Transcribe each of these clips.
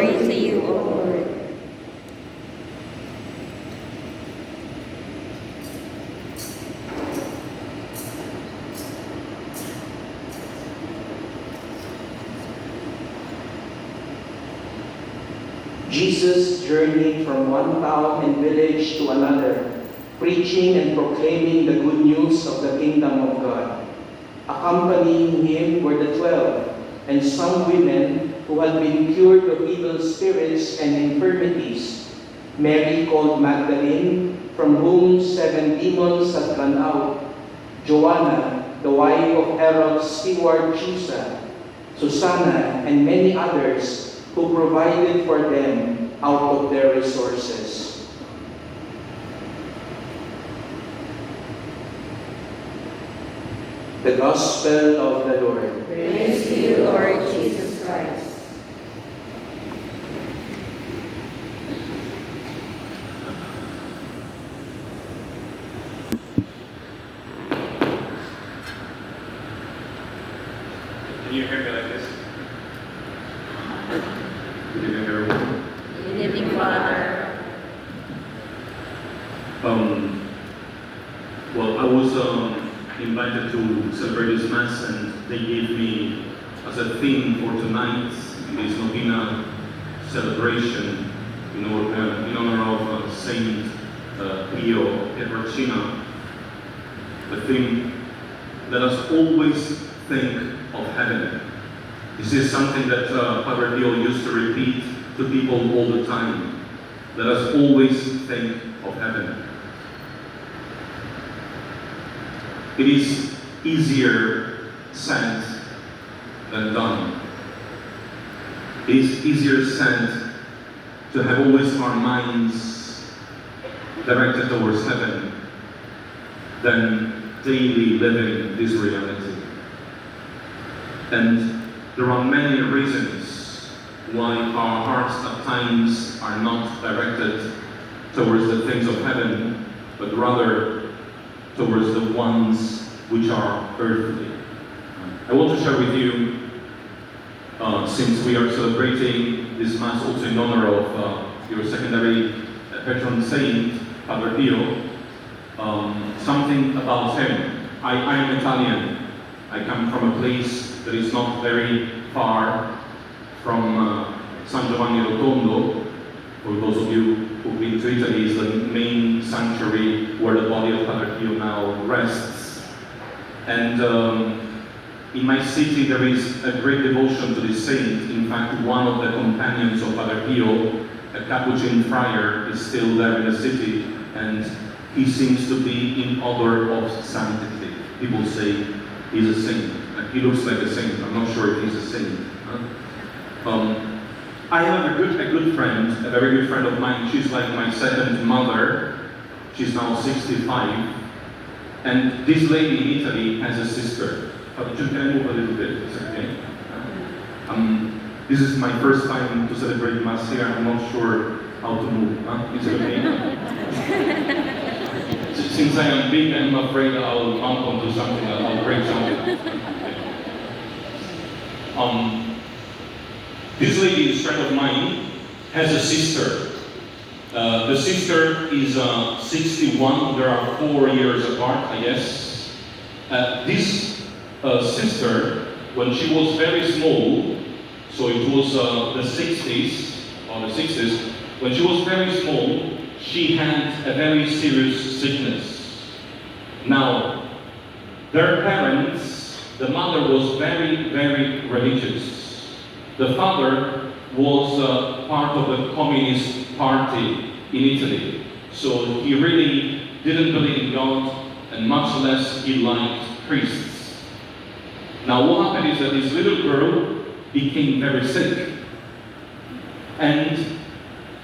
Glory to you, O Lord. Jesus journeyed from one town and village to another, preaching and proclaiming the good news of the kingdom of God. Accompanying him were the 12, and some women who had been cured of evil spirits and infirmities. Mary called Magdalene, from whom 7 demons had gone out, Joanna, the wife of Herod's steward Chusa, Susanna, and many others who provided for them out of their resources. The Gospel of the Lord. Praise to you, Lord Jesus Christ. Can you hear me like this? Good evening, everyone. Good evening, Father. Well, I was invited to celebrate this Mass, and they gave me as a theme for tonight this novena celebration in honor of Saint Pio Pietrelcina. The theme, let us always think of heaven. This is something that Father Pio used to repeat to people all the time. Let us always think of heaven. It is easier said than done. It is easier said to have always our minds directed towards heaven than daily living this reality. And there are many reasons why our hearts at times are not directed towards the things of heaven, but rather towards the ones which are earthly. I want to share with you, since we are celebrating this Mass also in honor of your secondary patron saint, Father Pio, something about him. I am Italian. I come from a place that is not very far from San Giovanni Rotondo. For those of you who've been to Italy, is the main sanctuary where the body of Father Pio now rests. And in my city there is a great devotion to this saint. In fact, one of the companions of Father Pio, a Capuchin friar, is still there in the city, and he seems to be in odor of sanctity. People say he's a saint. He looks like a saint. I'm not sure if he's a saint. I have a good friend, a very good friend of mine. She's like my second mother. She's now 65. And this lady in Italy has a sister. Can I move a little bit? It's okay. This is my first time to celebrate Mass here. I'm not sure how to move. Is it okay? Since I am big, I'm afraid I'll bump onto something. I'll break something. This lady, a friend of mine, has a sister. The sister is 61. There are 4 years apart, I guess. This sister, when she was very small, so it was the 60s, or the 60s, when she was very small, she had a very serious sickness. Now, their parents, the mother was very, very religious. The father was part of the Communist Party in Italy. So he really didn't believe in God, and much less he liked priests. Now what happened is that this little girl became very sick. And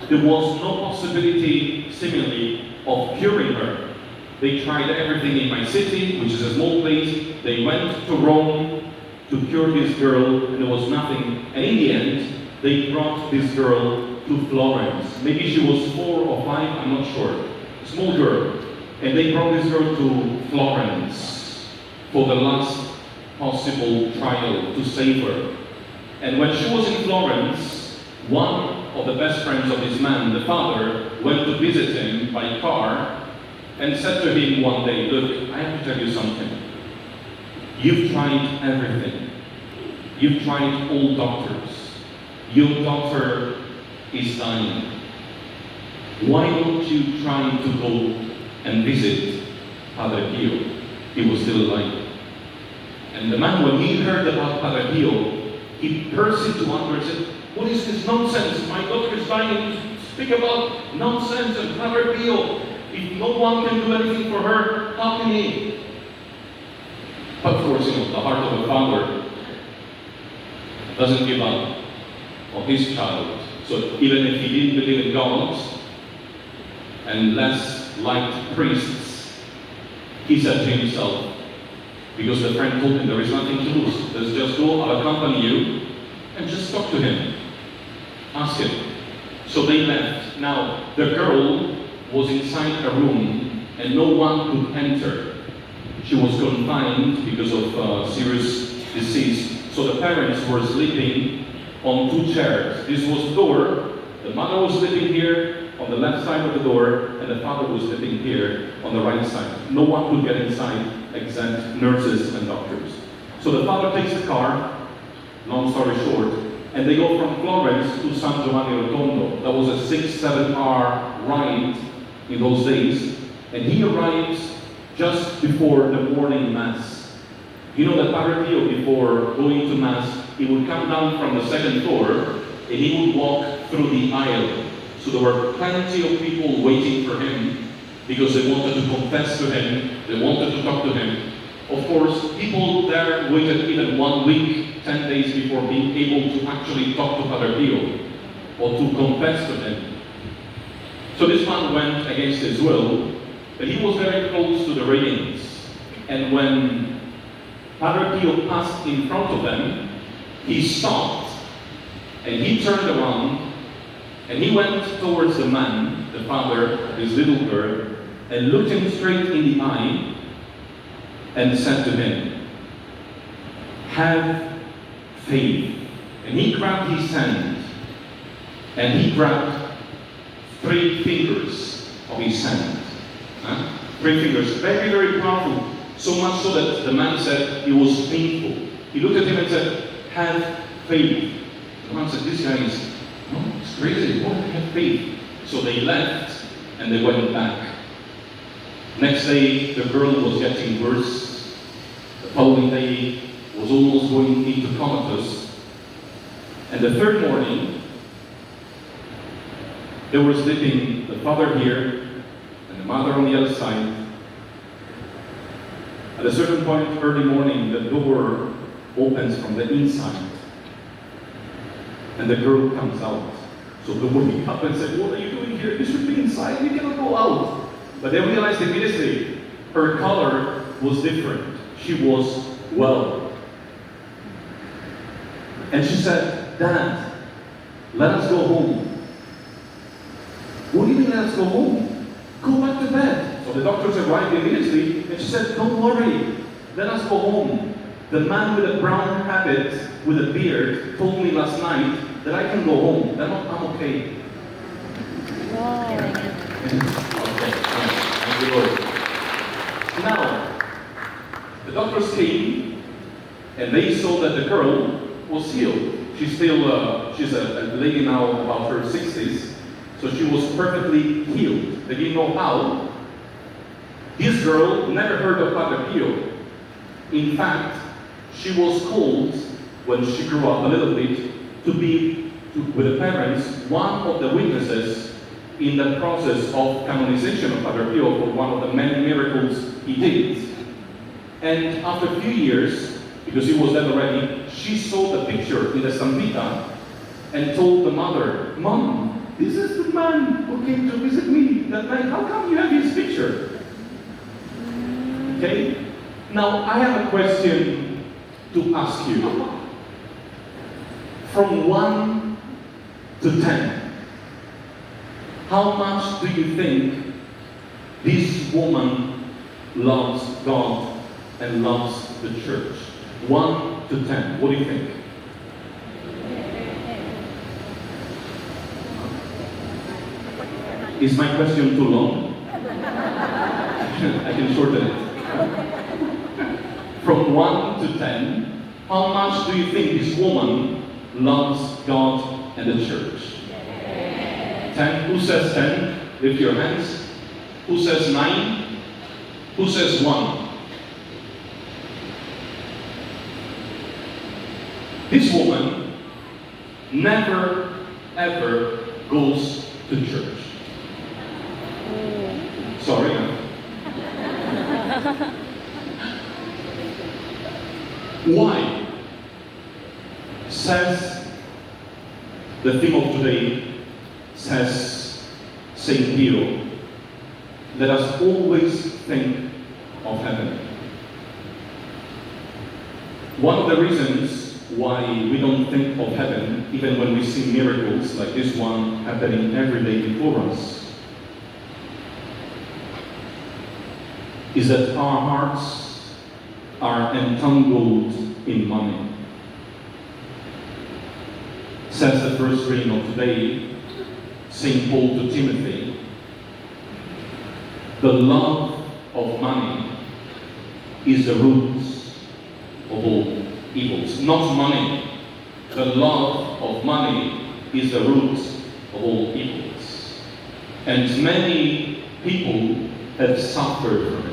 there was no possibility, seemingly, of curing her. They tried everything in my city, which is a small place. They went to Rome to cure this girl, and there was nothing. And in the end, they brought this girl to Florence. Maybe she was 4 or 5, I'm not sure. A small girl. And they brought this girl to Florence for the last possible trial to save her. And when she was in Florence, One of the best friends of this man, the father, went to visit him by car and said to him one day, "Look, I have to tell you something. You've tried everything. You've tried all doctors. Your daughter is dying. Why don't you try to go and visit Padre Pio? He was still alive." And the man, when he heard about Padre Pio, he burst into anger and said, "What is this nonsense? My daughter is dying. You speak about nonsense and Padre Pio. If no one can do anything for her, how can he?" But of course, the heart of a father doesn't give up on his child. So even if he didn't believe in God and less liked priests, he said to himself, because the friend told him there is nothing to lose, let's just go, I'll accompany you, and just talk to him. Ask him. So they left. Now, the girl was inside a room and no one could enter. She was confined because of serious disease. So the parents were sleeping on 2 chairs. This was the door. The mother was sleeping here on the left side of the door, and the father was sleeping here on the right side. No one could get inside except nurses and doctors. So the father takes the car, long story short, and they go from Florence to San Giovanni Rotondo. That was a 6-7 hour ride in those days. And he arrives just before the morning Mass. You know that Padre Pio, before going to Mass, he would come down from the 2nd floor and he would walk through the aisle. So there were plenty of people waiting for him because they wanted to confess to him, they wanted to talk to him. Of course, people there waited even 1 week, 10 days before being able to actually talk to Padre Pio or to confess to him. So this man went against his will, but he was very close to the railings. And when Padre Pio passed in front of them, he stopped and he turned around and he went towards the man, the father of his little girl, and looked him straight in the eye and said to him, "Have faith." And he grabbed his hand and he grabbed 3 fingers of his hand. 3 fingers, very, very powerful. So much so that the man said it was painful. He looked at him and said, "Have faith." The man said, "This guy is, no, it's crazy. What? Have faith." So they left and they went back. Next day, the girl was getting worse. The following day was almost going into comatose. And the 3rd morning, they were sleeping, the father here and the mother on the other side. At a certain point, early morning, the door opens from the inside. And the girl comes out. So they wake up and said, "What are you doing here? You should be inside. You cannot go out." But they realized immediately her color was different. She was well. And she said, "Dad, let us go home." "What do you mean let us go home?" "Go back to bed." So the doctors arrived immediately and she said, "Don't worry, let us go home. The man with a brown habit, with a beard, told me last night that I can go home. That I'm okay." Okay, thank you, Lord. Now, the doctors came and they saw that the girl was healed. She's a lady now about her 60s, so she was perfectly healed. They didn't know how. This girl never heard of Padre Pio. In fact, she was called, when she grew up a little bit, to be, with the parents, one of the witnesses in the process of canonization of Padre Pio for one of the many miracles he did. And after a few years, because he was dead already, she saw the picture in the Stampita and told the mother, "Mom, this is the man who came to visit me that night. How come you have his picture?" Okay? Now, I have a question to ask you. From 1 to 10, how much do you think this woman loves God and loves the church? 1 to 10. What do you think? Is my question too long? I can shorten it. From 1 to 10, how much do you think this woman loves God and the church? 10. Who says 10? Lift your hands. Who says 9? Who says 1? This woman never ever goes to church. Sorry. Why? Says the theme of today, says St. Peter, let us always think of heaven. One of the reasons why we don't think of heaven, even when we see miracles like this one happening every day before us, is that our hearts are entangled in money. Says the first reading of today, St. Paul to Timothy, the love of money is the root of all evils. Not money. The love of money is the root of all evils. And many people have suffered from it.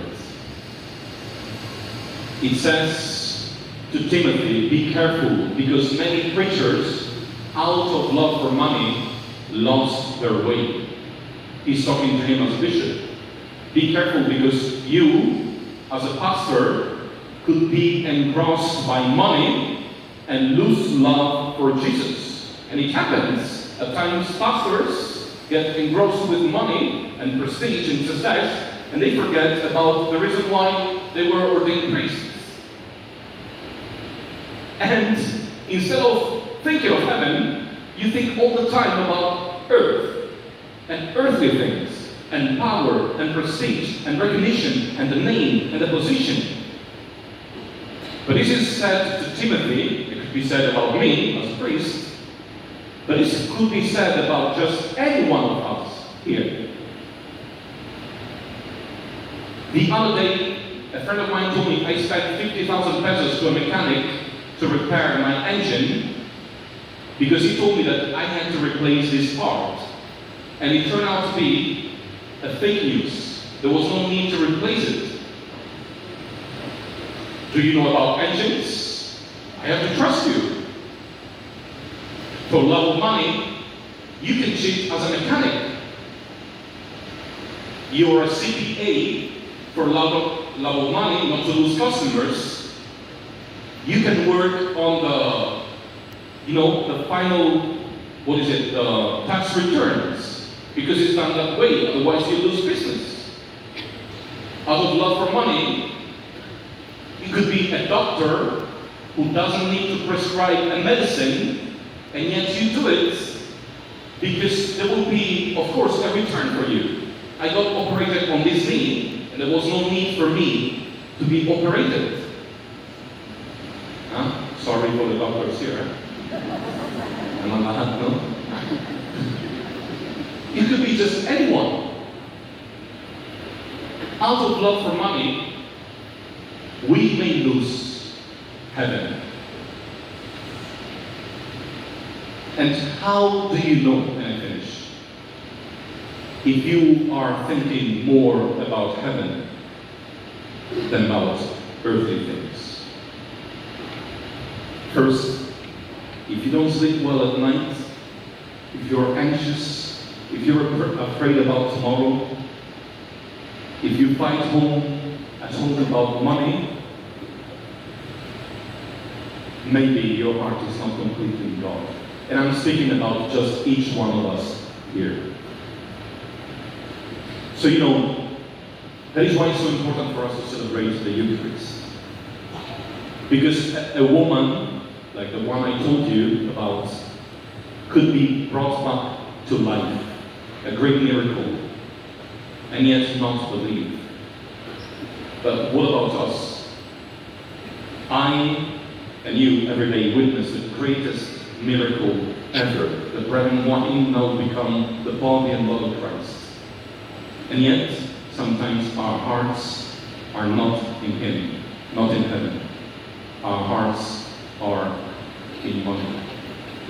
It says to Timothy, be careful, because many preachers, out of love for money, lost their way. He's talking to him as bishop. Be careful, because you, as a pastor, could be engrossed by money and lose love for Jesus. And it happens. At times, pastors get engrossed with money and prestige and success, and they forget about the reason why they were ordained priests. And instead of thinking of heaven, you think all the time about earth and earthly things and power and prestige and recognition and the name and the position. But this is said to Timothy. It could be said about me as a priest, but this could be said about just any one of us here. The other day, a friend of mine told me I spent 50,000 pesos to a mechanic to repair my engine because he told me that I had to replace this part. And it turned out to be a fake news. There was no need to replace it. Do you know about engines? I have to trust you. For love of money, you can cheat as a mechanic. You are a CPA for love of money, not to lose customers. You can work on the final, tax returns, because it's done that way, otherwise you lose business. Out of love for money, you could be a doctor who doesn't need to prescribe a medicine, and yet you do it because there will be, of course, a return for you. I got operated on this knee, and there was no need for me to be operated. Sorry for the doctors here. No? It could be just anyone. Out of love for money, we may lose heaven. And how do you know, and I finish, if you are thinking more about heaven than about earthly things? First, if you don't sleep well at night, if you're anxious, if you're afraid about tomorrow, if you fight at home about money, maybe your heart is not completely in God. And I'm speaking about just each one of us here. So that is why it's so important for us to celebrate the Eucharist. Because a woman, like the one I told you about, could be brought back to life, a great miracle, and yet not believe. But what about us? I and you every day witness the greatest miracle ever, the bread and wine now become the body and blood of Christ. And yet, sometimes our hearts are not in Him, not in heaven. Our hearts are in money,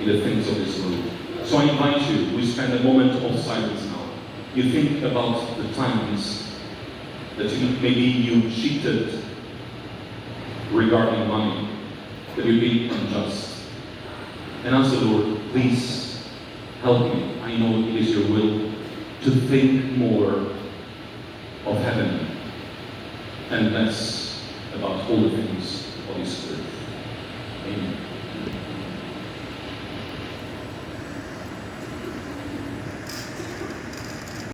in the things of this world. So I invite you, we spend a moment of silence now. You think about the times that maybe you cheated regarding money, that you've been unjust. And ask the Lord, please help me. I know it is your will to think more of heaven and less about all the things of this earth. Amen.